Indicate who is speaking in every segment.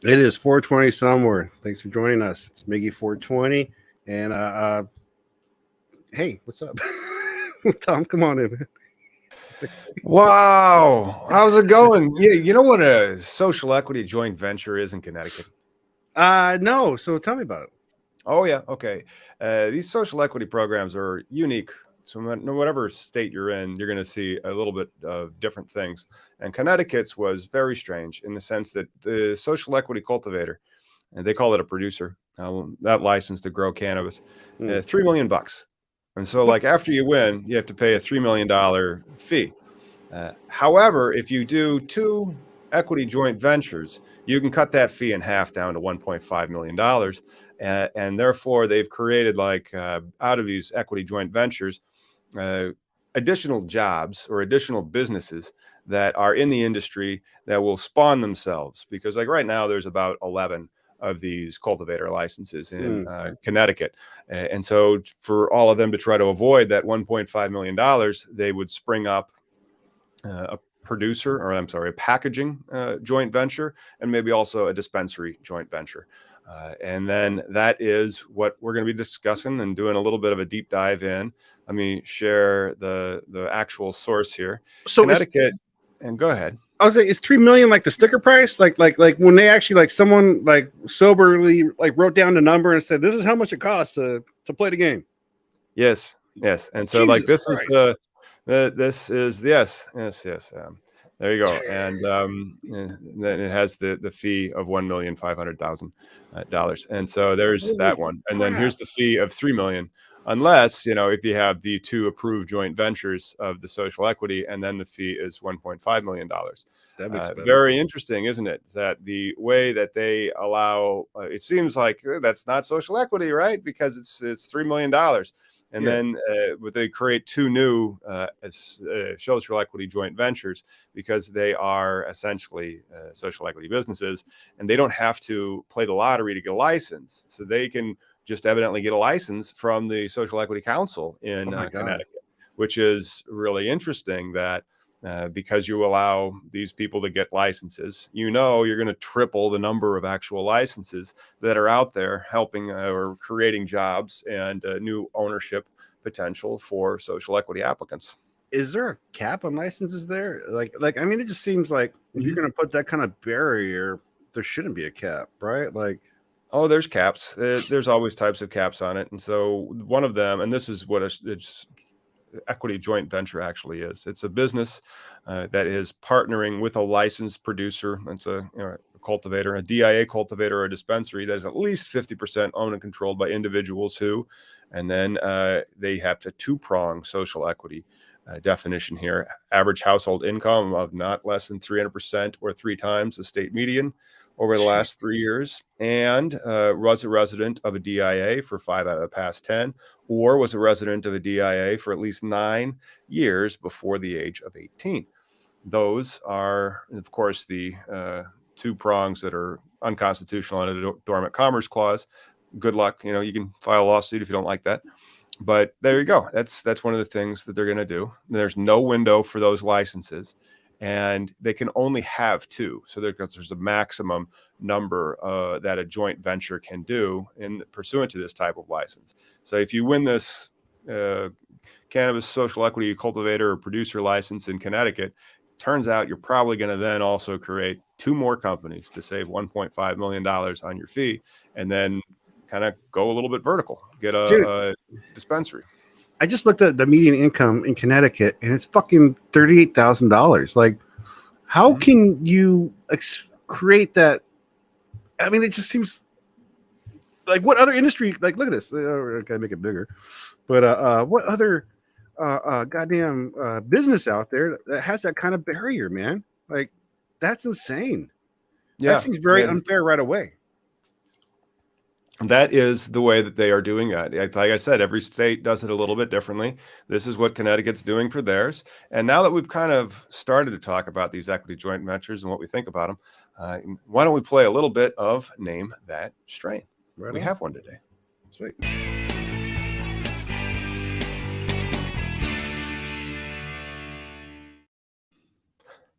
Speaker 1: It is 420 somewhere. Thanks for joining us. It's Miggy 420. And hey, what's up? Tom, come on in.
Speaker 2: Wow. How's it going? Yeah, you know what a social equity joint venture is in Connecticut?
Speaker 1: No, so tell me about it.
Speaker 2: Oh, yeah. Okay. These social equity programs are unique. So whatever state you're in, you're going to see a little bit of different things. And Connecticut's was very strange in the sense that the social equity cultivator, and they call it a producer, that license to grow cannabis, $3 million. And so like after you win, you have to pay a $3 million fee. However, if you do two equity joint ventures, you can cut that fee in half down to $1.5 million. And therefore, they've created out of these equity joint ventures, uh, additional jobs or additional businesses that are in the industry that will spawn themselves. Because like right now, there's about 11 of these cultivator licenses in Connecticut. And so for all of them to try to avoid that $1.5 million, they would spring up a producer, or I'm sorry, a packaging joint venture, and maybe also a dispensary joint venture. And then that is what we're going to be discussing and doing a little bit of a deep dive in. Let me share the actual source here.
Speaker 1: So
Speaker 2: Connecticut, and go ahead.
Speaker 1: I was like, is 3 million like the sticker price? Like when they actually like someone like soberly like wrote down the number and said, this is how much it costs to play the game.
Speaker 2: Yes. And so
Speaker 1: Jesus
Speaker 2: like this
Speaker 1: Christ.
Speaker 2: is this is yes. There you go. And then it has the fee of $1,500,000. And so there's
Speaker 1: Holy
Speaker 2: that one. And then
Speaker 1: crap.
Speaker 2: here's the fee of $3 million, unless, if you have the two approved joint ventures of the social equity, and then the fee is $1.5 million.
Speaker 1: That makes better.
Speaker 2: Very interesting, isn't it? That the way that they allow, it seems like that's not social equity, right? Because it's $3 million. And then they create two new social equity joint ventures because they are essentially social equity businesses, and they don't have to play the lottery to get a license. So they can just evidently get a license from the Social Equity Council in Connecticut, which is really interesting that because you allow these people to get licenses, you're going to triple the number of actual licenses that are out there helping or creating jobs and new ownership potential for social equity applicants.
Speaker 1: Is there a cap on licenses there? Like I mean, it just seems like if you're going to put that kind of barrier, there shouldn't be a cap, right? Like,
Speaker 2: oh, there's caps. There's always types of caps on it. And so one of them, and this is what it's equity joint venture actually is. It's a business that is partnering with a licensed producer. It's a cultivator, a DIA cultivator, or a dispensary that is at least 50% owned and controlled by individuals who, and then they have a two-prong social equity definition here. Average household income of not less than 300% or 3 times the state median over the last 3 years, and was a resident of a DIA for 5 out of the past 10, or was a resident of a DIA for at least 9 years before the age of 18. Those are, of course, the two prongs that are unconstitutional under the Dormant Commerce Clause. Good luck. You can file a lawsuit if you don't like that. But there you go. That's one of the things that they're going to do. There's no window for those licenses, and they can only have 2. So there's a maximum number that a joint venture can do in pursuant to this type of license. So if you win this cannabis social equity cultivator or producer license in Connecticut, turns out you're probably going to then also create 2 more companies to save $1.5 million on your fee, and then kind of go a little bit vertical, get a dispensary.
Speaker 1: I just looked at the median income in Connecticut, and it's fucking $38,000. Like, how can you create that? I mean, it just seems like what other industry? Like, look at this. I gotta make it bigger. But what other goddamn business out there that has that kind of barrier, man? Like, that's insane.
Speaker 2: Yeah,
Speaker 1: that seems very unfair right away.
Speaker 2: That is the way that they are doing it. Like I said, every state does it a little bit differently. This is what Connecticut's doing for theirs. And now that we've kind of started to talk about these equity joint ventures and what we think about them, why don't we play a little bit of Name That Strain?
Speaker 1: Right
Speaker 2: we
Speaker 1: on.
Speaker 2: have one today.
Speaker 1: Sweet.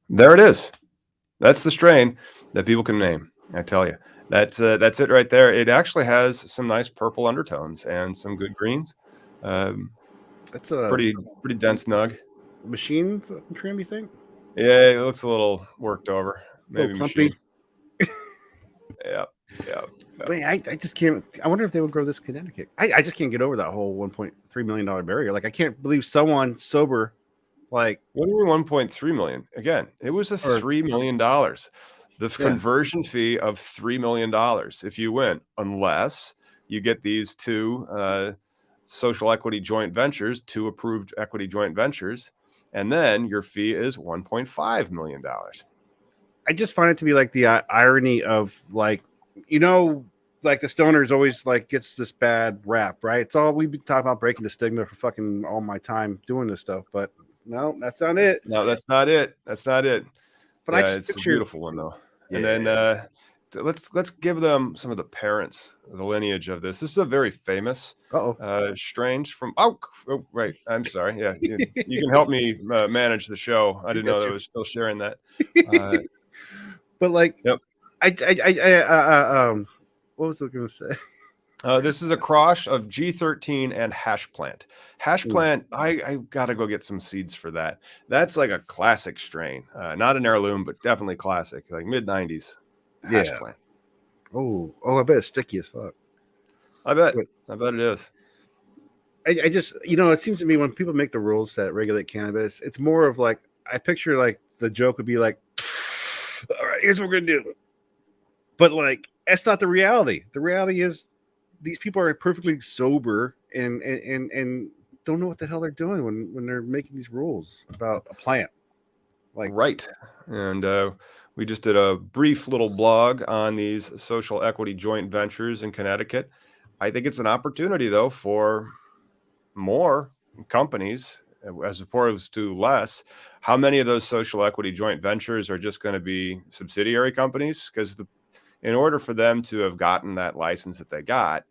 Speaker 2: There it is. That's the strain that people can name. I tell you, that's it right there. It actually has some nice purple undertones and some good greens. Um,
Speaker 1: That's a
Speaker 2: pretty dense nug.
Speaker 1: machine fucking trim, you think?
Speaker 2: Yeah, it looks a little worked over.
Speaker 1: A little
Speaker 2: Maybe
Speaker 1: clumpy.
Speaker 2: machine. Yeah, yeah, yeah.
Speaker 1: But I just can't. I wonder if they would grow this in Connecticut. I just can't get over that whole $1.3 million barrier. Like, I can't believe someone sober, like,
Speaker 2: What do we 1.3 million? Again, it was a
Speaker 1: or
Speaker 2: $3 million. The
Speaker 1: yeah,
Speaker 2: conversion fee of $3 million if you win, unless you get these two social equity joint ventures, two approved equity joint ventures, and then your fee is $1.5 million.
Speaker 1: I just find it to be like the irony of, like, you know, like the stoners always like gets this bad rap, right? It's all we've been talking about, breaking the stigma for fucking all my time doing this stuff, but no, that's not it.
Speaker 2: No, that's not it. That's not it.
Speaker 1: But I
Speaker 2: Yeah,
Speaker 1: just
Speaker 2: it's a
Speaker 1: picture,
Speaker 2: beautiful one though. And
Speaker 1: yeah.
Speaker 2: then let's give them some of the parents, the lineage of this. This is a very famous
Speaker 1: Oh,
Speaker 2: strain from. Oh, right. I'm sorry. Yeah, you can help me manage the show. I
Speaker 1: I
Speaker 2: didn't know
Speaker 1: got
Speaker 2: that I
Speaker 1: you.
Speaker 2: was still sharing that.
Speaker 1: But like,
Speaker 2: Yep.
Speaker 1: what was I going to say?
Speaker 2: This is a cross of G13 and hash plant. Hash plant, I gotta go get some seeds for that. That's like a classic strain, not an heirloom, but definitely classic, like mid '90s hash
Speaker 1: Yeah.
Speaker 2: plant.
Speaker 1: Oh, I bet it's sticky as fuck.
Speaker 2: I bet.
Speaker 1: But
Speaker 2: I bet it is.
Speaker 1: I just, it seems to me when people make the rules that regulate cannabis, it's more of like, I picture like the joke would be like, all right, here's what we're gonna do. But like, that's not the reality. The reality is these people are perfectly sober and don't know what the hell they're doing when they're making these rules about a plant. Like,
Speaker 2: Right. And we just did a brief little blog on these social equity joint ventures in Connecticut. I think it's an opportunity, though, for more companies as opposed to less. How many of those social equity joint ventures are just going to be subsidiary companies? Because in order for them to have gotten that license that they got,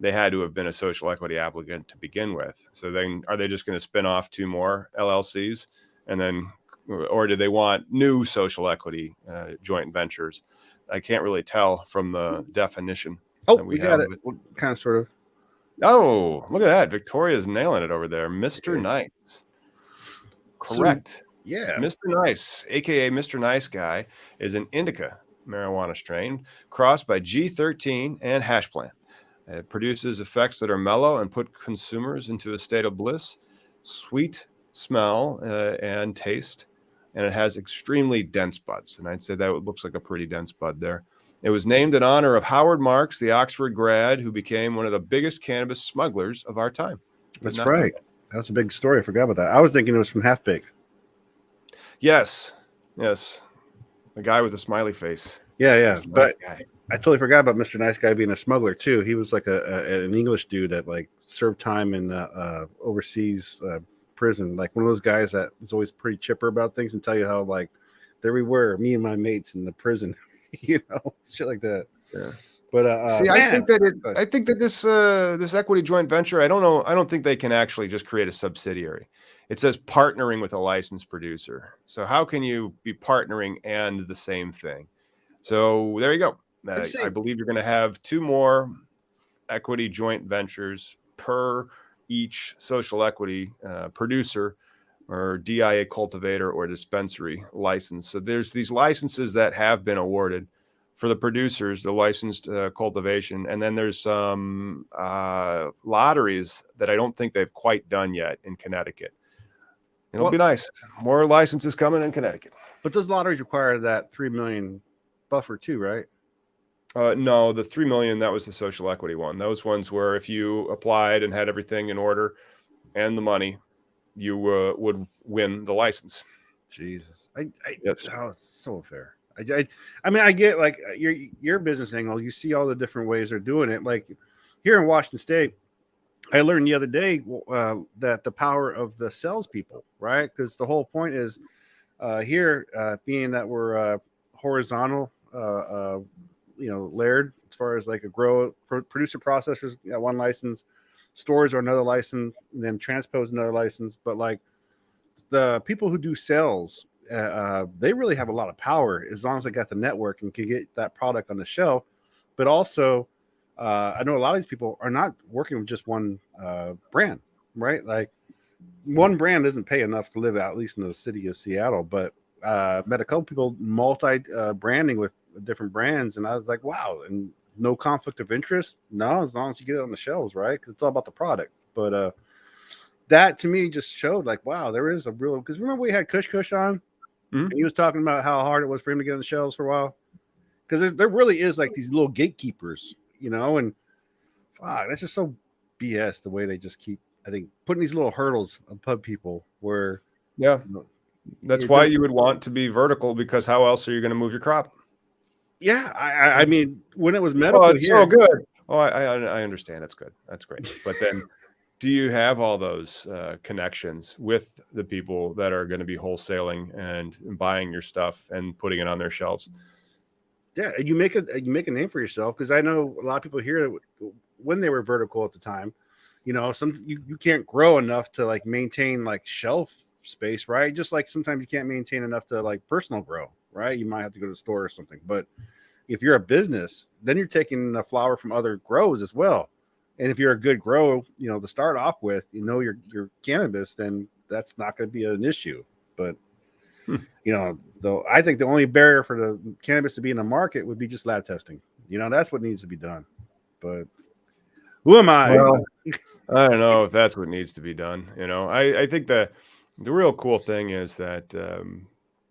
Speaker 2: they had to have been a social equity applicant to begin with. So then are they just going to spin off two more LLCs and then, or do they want new social equity joint ventures? I can't really tell from the definition that
Speaker 1: we
Speaker 2: we
Speaker 1: got
Speaker 2: have
Speaker 1: it.
Speaker 2: of it.
Speaker 1: Kind of, sort of.
Speaker 2: Oh, look at that. Victoria's nailing it over there. Mr.
Speaker 1: Okay.
Speaker 2: Nice.
Speaker 1: So
Speaker 2: Correct.
Speaker 1: yeah,
Speaker 2: Mr. Nice, aka Mr. Nice Guy, is an indica marijuana strain crossed by G13 and hash plant. It produces effects that are mellow and put consumers into a state of bliss, sweet smell and taste, and it has extremely dense buds. And I'd say that looks like a pretty dense bud there. It was named in honor of Howard Marks, the Oxford grad who became one of the biggest cannabis smugglers of our time.
Speaker 1: that's right. That's a big story. I forgot about that. I was thinking it was from Half Baked.
Speaker 2: Yes, yes. The guy with the smiley face.
Speaker 1: Yeah.
Speaker 2: Mr.
Speaker 1: But
Speaker 2: Nice Guy.
Speaker 1: I totally forgot about Mr. Nice Guy being a smuggler too. He was like an English dude that like served time in the overseas prison. Like one of those guys that is always pretty chipper about things and tell you how like there we were, me and my mates in the prison, shit like that.
Speaker 2: Yeah.
Speaker 1: But
Speaker 2: See,
Speaker 1: man,
Speaker 2: I think that this equity joint venture, I don't think they can actually just create a subsidiary. It says partnering with a licensed producer. So how can you be partnering and the same thing? So there you go. I believe you're going to have two more equity joint ventures per each social equity producer or DIA cultivator or dispensary license. So there's these licenses that have been awarded for the producers, the licensed cultivation, and then there's some lotteries that I don't think they've quite done yet in Connecticut. It'll be nice. More licenses coming in Connecticut.
Speaker 1: But those lotteries require that 3 million buffer too, right?
Speaker 2: No, the 3 million, that was the social equity one. Those ones where if you applied and had everything in order and the money, you would win the license.
Speaker 1: Jesus,
Speaker 2: Yes.
Speaker 1: Oh, it's so fair. I mean, I get like your business angle. You see all the different ways they're doing it. Like here in Washington State, I learned the other day that the power of the salespeople, right? Because the whole point is here, being that we're horizontal, layered as far as like a grow producer processors got one license, stores are another license, and then transpose another license. But like the people who do sales, they really have a lot of power as long as they got the network and can get that product on the shelf. But also, I know a lot of these people are not working with just one brand, right? Like one brand doesn't pay enough to live out, at least in the city of Seattle. But met a couple people multi branding with different brands, and I was like, wow, and no conflict of interest. No, as long as you get it on the shelves, right? 'Cause it's all about the product. But that to me just showed like, wow, there is a real, because remember we had Kush on, and he was talking about how hard it was for him to get on the shelves for a while. Because there really is like these little gatekeepers, and fuck, that's just so BS the way they just keep, I think, putting these little hurdles above people where
Speaker 2: Yeah. That's why you would want to be vertical, because how else are you going to move your crop?
Speaker 1: Yeah, I mean, when it was medical,
Speaker 2: Oh, it's
Speaker 1: here,
Speaker 2: so good. Oh, I understand. That's good. That's great. But then, do you have all those connections with the people that are going to be wholesaling and buying your stuff and putting it on their shelves?
Speaker 1: yeah, you make a name for yourself, because I know a lot of people here when they were vertical at the time, you can't grow enough to like maintain like shelf space, right? Just like sometimes you can't maintain enough to like personal grow, right? You might have to go to the store or something. But if you're a business, then you're taking the flower from other grows as well. And if you're a good grow, to start off with, your cannabis, then that's not going to be an issue. But though I think the only barrier for the cannabis to be in the market would be just lab testing. That's what needs to be done. But who am I?
Speaker 2: Well, I don't know if that's what needs to be done. I think the real cool thing is that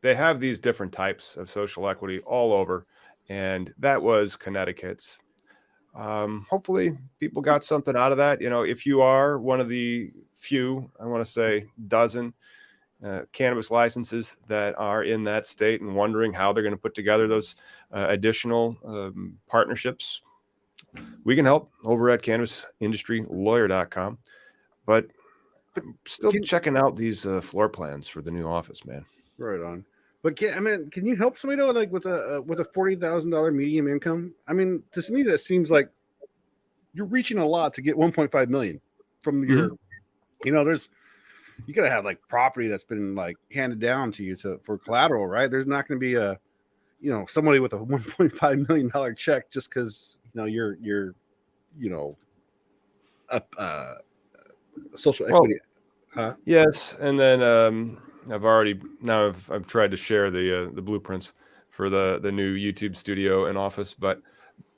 Speaker 2: they have these different types of social equity all over, and that was Connecticut's. Hopefully people got something out of that. If you are one of the few, I want to say dozen cannabis licenses that are in that state and wondering how they're going to put together those additional partnerships, we can help over at cannabisindustrylawyer.com. But I'm still checking out these floor plans for the new office, man.
Speaker 1: Right on. But can you help somebody though, like with a $40,000 medium income? I mean, to me that seems like you're reaching a lot to get 1.5 million from your, there's, you gotta have like property that's been like handed down to you for collateral, right? There's not going to be a, somebody with a $1.5 million check just because you're a social equity. Huh?
Speaker 2: Yes, and then I've tried to share the blueprints for the new YouTube studio and office, but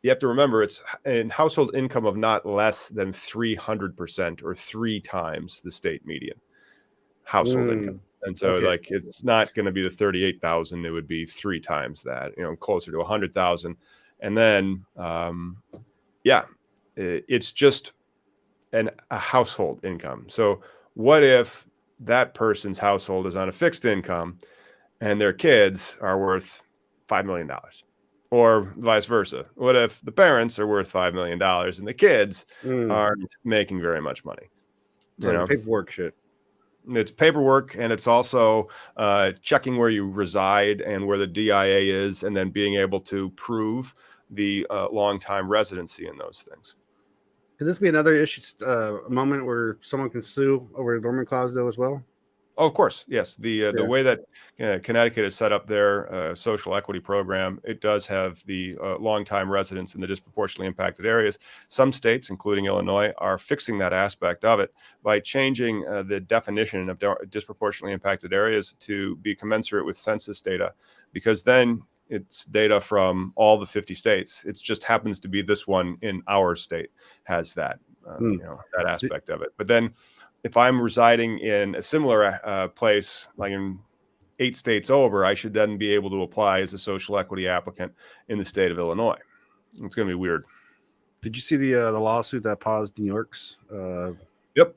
Speaker 2: you have to remember it's in household income of not less than 300% or 3 times the state median household income. And so like it's not going to be the 38,000, it would be 3 times that, closer to 100,000. And then it's just a household income. So what if that person's household is on a fixed income and their kids are worth $5 million? Or vice versa. What if the parents are worth $5 million and the kids aren't making very much money?
Speaker 1: Paperwork shit.
Speaker 2: It's paperwork, and it's also checking where you reside and where the DIA is, and then being able to prove the long-time residency in those things.
Speaker 1: Could this be another issue, moment where someone can sue over a dormant clause though as well?
Speaker 2: Oh, of course, yes. The way that Connecticut has set up their social equity program, it does have the long-time residents in the disproportionately impacted areas. Some states, including Illinois, are fixing that aspect of it by changing the definition of disproportionately impacted areas to be commensurate with census data, because then it's data from all the 50 states. It just happens to be this one in our state has that, that aspect of it. But then if I'm residing in a similar place, like in 8 states over, I should then be able to apply as a social equity applicant in the state of Illinois. It's going to be weird.
Speaker 1: Did you see the lawsuit that paused New York's?
Speaker 2: Yep.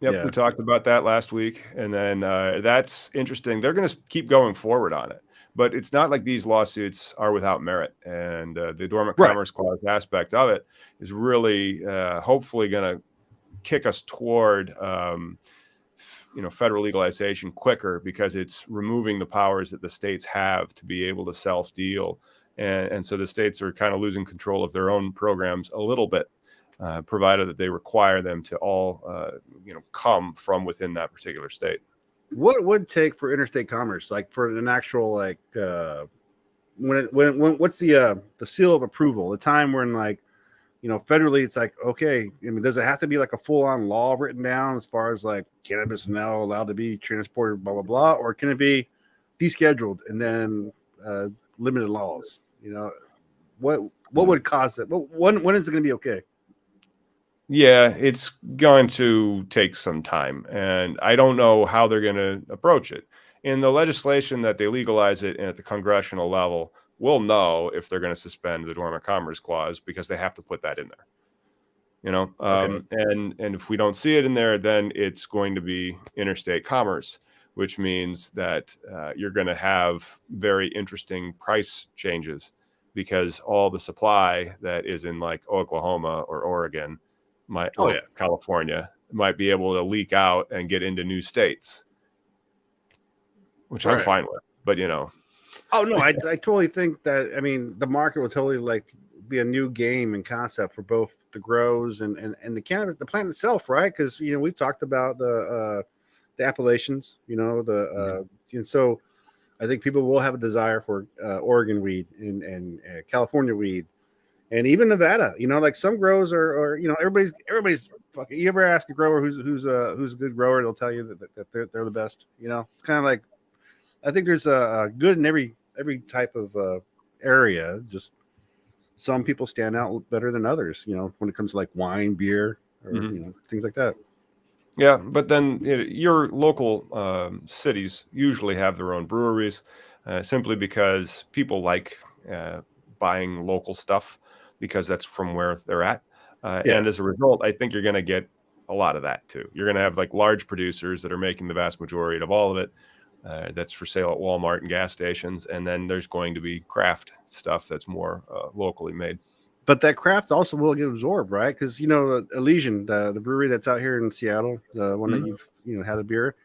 Speaker 2: Yeah. We talked about that last week. And then that's interesting. They're going to keep going forward on it. But it's not like these lawsuits are without merit. And the Dormant Commerce Clause aspect of it is really hopefully going to kick us toward federal legalization quicker, because it's removing the powers that the states have to be able to self-deal, and so the states are kind of losing control of their own programs a little bit, provided that they require them to all come from within that particular state.
Speaker 1: what would it take for interstate commerce, like for an actual like when what's the seal of approval, the time when like federally it's like, okay, I mean, does it have to be like a full-on law written down as far as like cannabis is now allowed to be transported, blah blah blah, or can it be descheduled and then limited laws? What would cause it? When is it going to be okay?
Speaker 2: Yeah, it's going to take some time, and I don't know how they're going to approach it. In the legislation that they legalize it at the congressional level, we'll know if they're going to suspend the Dormant Commerce Clause because they have to put that in there.
Speaker 1: Okay.
Speaker 2: And if we don't see it in there, then it's going to be interstate commerce, which means that you're going to have very interesting price changes because all the supply that is in like Oklahoma or Oregon California might be able to leak out and get into new states, which I'm fine with. But
Speaker 1: oh no, I totally think that. I mean, the market will totally like be a new game and concept for both the grows and the cannabis, the plant itself, right? Because we've talked about the appellations, and so I think people will have a desire for Oregon weed and California weed. And even Nevada, like some grows are everybody's fucking. You ever ask a grower who's a good grower? They'll tell you that they're the best. It's kind of like I think there's a good in every type of area. Just some people stand out better than others. When it comes to like wine, beer, or things like that.
Speaker 2: Yeah, but then your local cities usually have their own breweries, simply because people like buying local stuff because that's from where they're at. And as a result, I think you're going to get a lot of that too. You're going to have like large producers that are making the vast majority of all of it. That's for sale at Walmart and gas stations. And then there's going to be craft stuff that's more locally made.
Speaker 1: But that craft also will get absorbed, right? Because Elysian, the brewery that's out here in Seattle, the one that you've had a beer,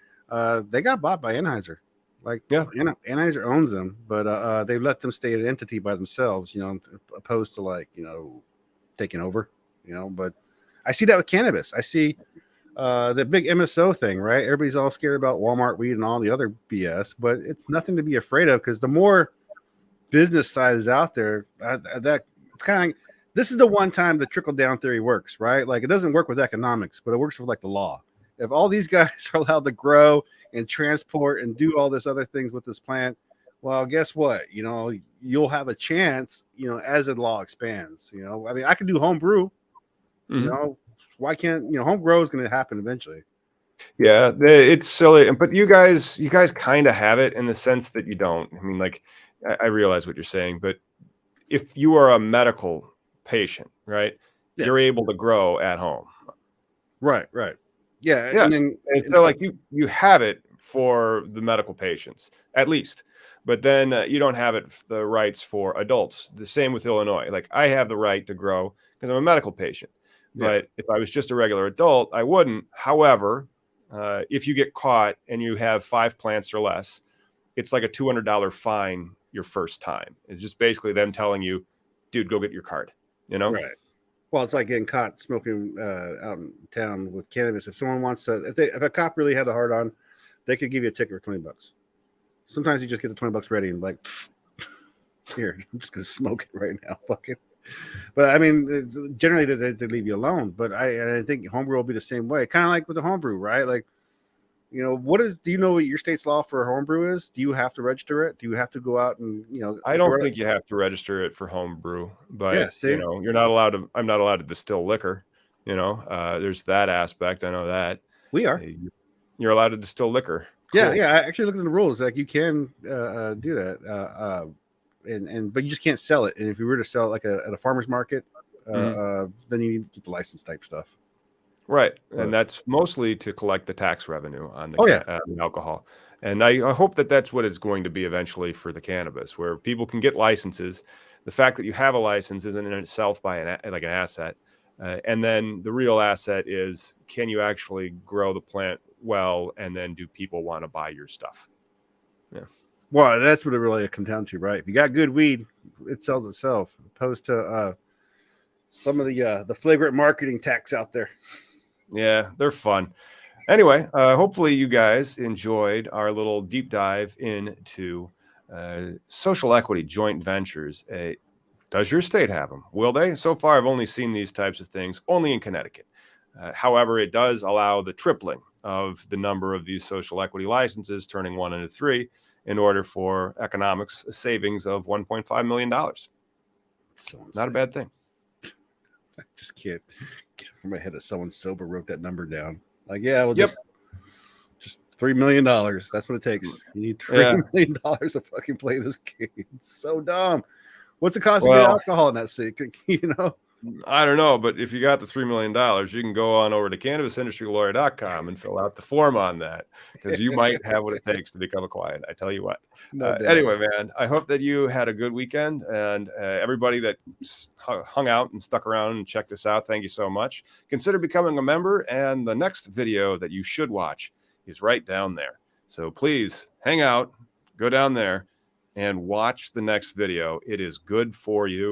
Speaker 1: they got bought by Anheuser. Like, Anheuser owns them, but they let them stay an entity by themselves. Opposed to like taking over. But I see that with cannabis. I see the big MSO thing, right? Everybody's all scared about Walmart weed and all the other BS, but it's nothing to be afraid of because the more business side is out there, that it's kind of like, this is the one time the trickle down theory works, right? Like it doesn't work with economics, but it works with like the law. If all these guys are allowed to grow and transport and do all this other things with this plant, well, guess what? You'll have a chance, as the law expands. I mean, I can do home brew. Why can't home grow is going to happen eventually?
Speaker 2: Yeah, it's silly, but you guys kind of have it in the sense that you don't. I mean, like I realize what you're saying, but if you are a medical patient, right, you're able to grow at home.
Speaker 1: Right. Yeah.
Speaker 2: And so like you have it for the medical patients at least, but then you don't have it the rights for adults. The same with Illinois. Like I have the right to grow because I'm a medical patient, but if I was just a regular adult, I wouldn't. However, if you get caught and you have 5 plants or less, it's like a $200 fine your first time. It's just basically them telling you, dude, go get your card,
Speaker 1: Right. Well, it's like getting caught smoking out in town with cannabis. If someone wants to, if a cop really had a hard on, they could give you a ticket for $20. Sometimes you just get the $20 ready and like, here, I'm just gonna smoke it right now. Fuck it. But I mean, generally they leave you alone. But I think homebrew will be the same way. Kind of like with the homebrew, right? Like, do you know what your state's law for homebrew is? Do you have to register it? Do you have to go out and
Speaker 2: I don't think you have to register it for homebrew, but you're not allowed to. I'm not allowed to distill liquor. There's that aspect. I know that
Speaker 1: we are.
Speaker 2: You're allowed to distill liquor.
Speaker 1: Cool. Yeah. I actually looked at the rules. Like you can do that, but you just can't sell it. And if you were to sell it like at a farmer's market, then you need to get the license type stuff.
Speaker 2: Right. And that's mostly to collect the tax revenue on the alcohol. And I hope that that's what it's going to be eventually for the cannabis, where people can get licenses. The fact that you have a license isn't in itself like an asset. And then the real asset is, can you actually grow the plant well? And then do people want to buy your stuff? Yeah.
Speaker 1: Well, that's what it really comes down to, right? If you got good weed, it sells itself, opposed to some of the flagrant marketing tactics out there.
Speaker 2: Yeah, they're fun. Anyway, hopefully you guys enjoyed our little deep dive into social equity joint ventures. Does your state have them? Will they? So far, I've only seen these types of things only in Connecticut. However, it does allow the tripling of the number of these social equity licenses, turning 1 into 3, in order for economics savings of $1.5 million.
Speaker 1: So
Speaker 2: Not a bad thing.
Speaker 1: I just can't get over my head that someone sober wrote that number down. Like, yeah, well,
Speaker 2: Yep.
Speaker 1: just $3 million. That's what it takes. You need $3 million to fucking play this game. It's so dumb. What's the cost to get alcohol in that state? You know,
Speaker 2: I don't know, but if you got the $3 million, you can go on over to cannabisindustrylawyer.com and fill out the form on that, because you might have what it takes to become a client. I tell you what. Anyway, man, I hope that you had a good weekend, and everybody that hung out and stuck around and checked this out, thank you so much. Consider becoming a member, and the next video that you should watch is right down there. So please hang out, go down there, and watch the next video. It is good for you.